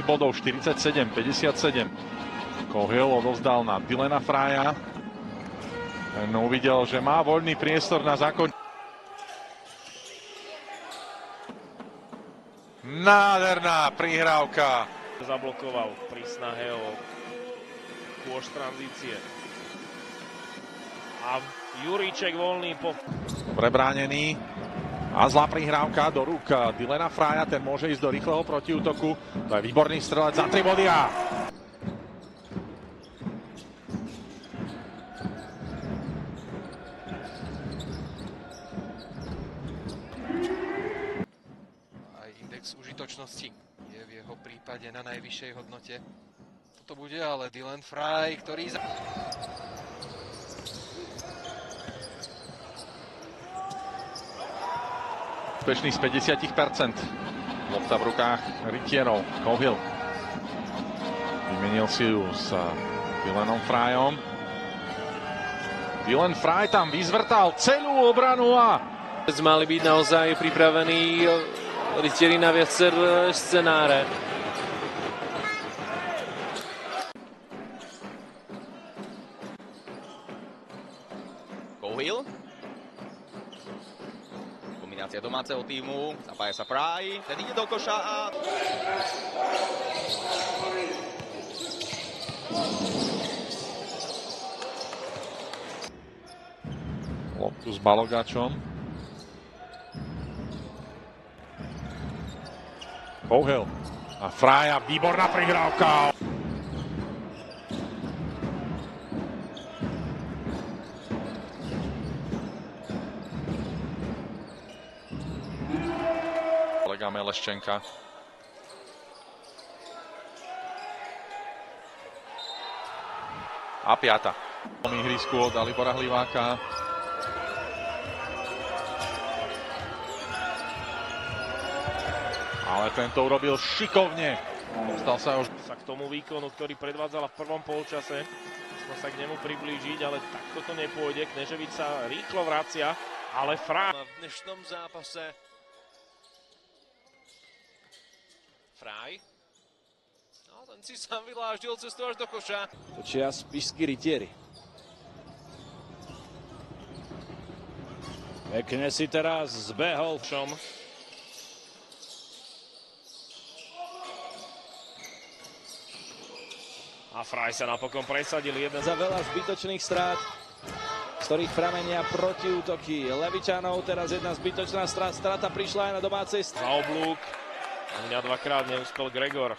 strelných bodov 47-57. Cahill odovzdal na Dylana Frya. Ten uvidel, že má voľný priestor na zakončenie. Nádherná prihrávka. Zablokoval pri snahe o kôš tranzície. A Juríček voľný po... Prebránený. A zlá prihrávka do rúk Dylana Frya. Ten môže ísť do rýchleho protiútoku. To je výborný strelec za 3 body a... Užitočnosti je v jeho prípade na najvyššej hodnote. Toto bude ale Dylan Fry, ktorý... Úspešný z 50%. Lopta v rukách rytierov. Cahill vymenil si ju s Dylanom Fryom. Dylan Fry tam vyzvrtal celú obranu a... Mali byť naozaj pripravení rytieri na viaceré scenáre. Cahill. Kombinácia domáceho týmu, zapája sa Fry, ten ide do koša a... Loptu s Balogačom. Cahill a Fry a výborná prihrávka. Kolega Meleščenka. A 5. V ihrisku od Dalibora Hliváka. Ale tento urobil šikovne. Dostal sa už k tomu výkonu, ktorý predvádzala v prvom polčase. Sme sa k nemu priblížiť, ale takto to nepôjde. Kneževič sa rýchlo vracia, ale Fry... V dnešnom zápase Fry. No, ten si sám vyláždil cestu až do koša. Točia spišskí rytieri. Pekne si teraz zbehol. A Fry sa napokon presadil jeden za veľa zbytočných strát, z ktorých pramenia protiútoky Levičanov. Teraz jedna zbytočná strata prišla aj na domácej za oblúk. Ani na dvakrát neúspel Gregor.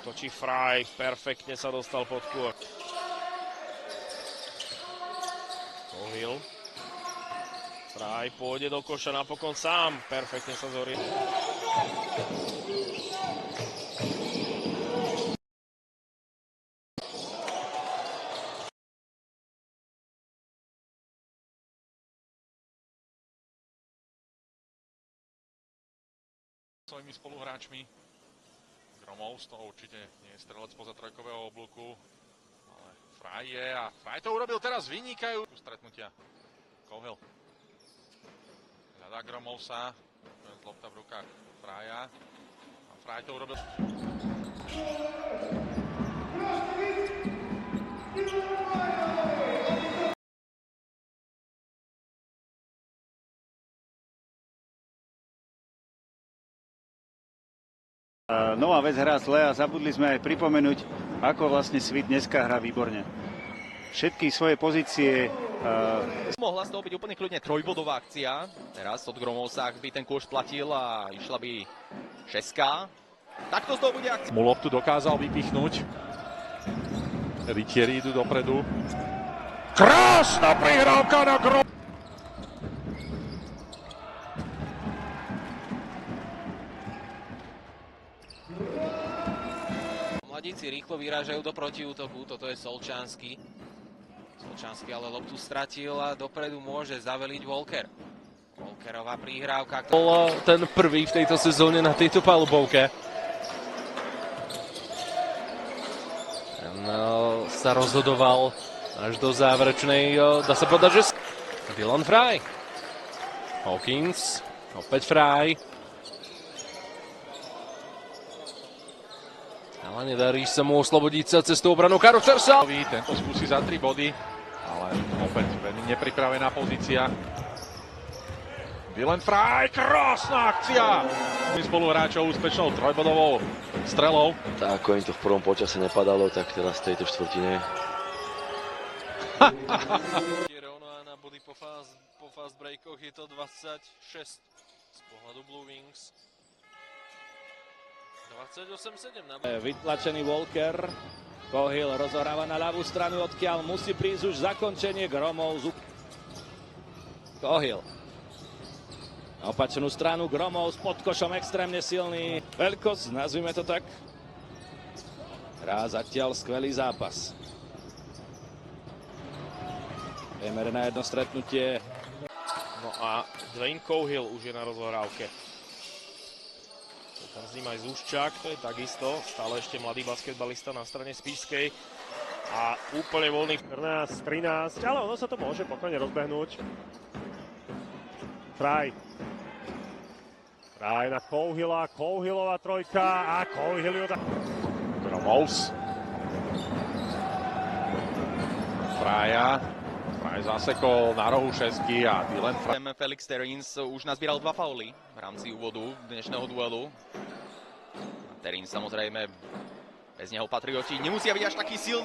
Točí Fry, perfektne sa dostal pod kôr. Cahill. Fry pôjde do koša napokon sám, perfektne sa zorie. Svojimi spoluhráčmi. Gromov z toho určite nie je strelec spoza trojkového oblúku, ale Fry je a Fry to urobil teraz vynikajú stretnutia. Cahill. Hľadá Gromovsa, lopta v rukách Frya a Fry to urobil. Nová vec hrá zle a zabudli sme aj pripomenúť, ako vlastne Svit dneska hrá výborne. Všetky svoje pozície... Mohla z toho byť úplne kľudne trojbodová akcia. Teraz od Gromovsa, ak by ten kôš platil a išla by 6. Takto z toho bude akcia. Mu loptu dokázal vypichnúť. Rytieri idú dopredu. Krásna prihrávka na Gromov! Mladíci rýchlo vyrážajú do protiútoku, toto je Solčánsky. Solčánsky ale loptu stratil a dopredu môže zaveliť Walker. Walkerová prihrávka. Bol ten prvý v tejto sezóne na tejto palubovke. Ten sa rozhodoval až do záverečnej, dá sa povedať, že... Dylan Fry. Hawkins, opäť Fry. Ale nedarí sa mu oslobodiť sa cez tú obranu Karocersa. Tento skúsi za 3 body, ale opäť veľmi nepripravená pozícia. Dylan Fry, krásna akcia! Spoluhráčov úspešnou trojbodovou strelou. Tak ako im to v prvom počase nepadalo, tak teraz v tejto štvrtine. Rovno a na body po fast breakoch je to 26 z pohľadu Blue Wings. 28-7 na Vytlačený Walker. Cahill rozohráva na ľavú stranu, odkiaľ musí prísť už zakončenie Gromov. Cahill. Na opačnú stranu Gromov s podkošom extrémne silný. Veľkosť, nazvime to tak. Hrá zatiaľ skvelý zápas. Priemer na jedno stretnutie. No a Dwayne Cahill už je na rozohrávke. Tam s ním aj Zúščák, to je takisto, stále ešte mladý basketbalista na strane Spišskej. A úplne voľný. 14-13, ale ono sa to môže pokojne rozbehnúť. Fry na Cahilla, Cahillová trojka a Cahill ju dá. Gromovs. Frya zasekol na rohu šesky a Dylan Fry. Felix Terins už nazbieral 2 fauly v rámci úvodu dnešného duelu. Terins samozrejme, bez neho Patrioti nemusia byť až taký silný.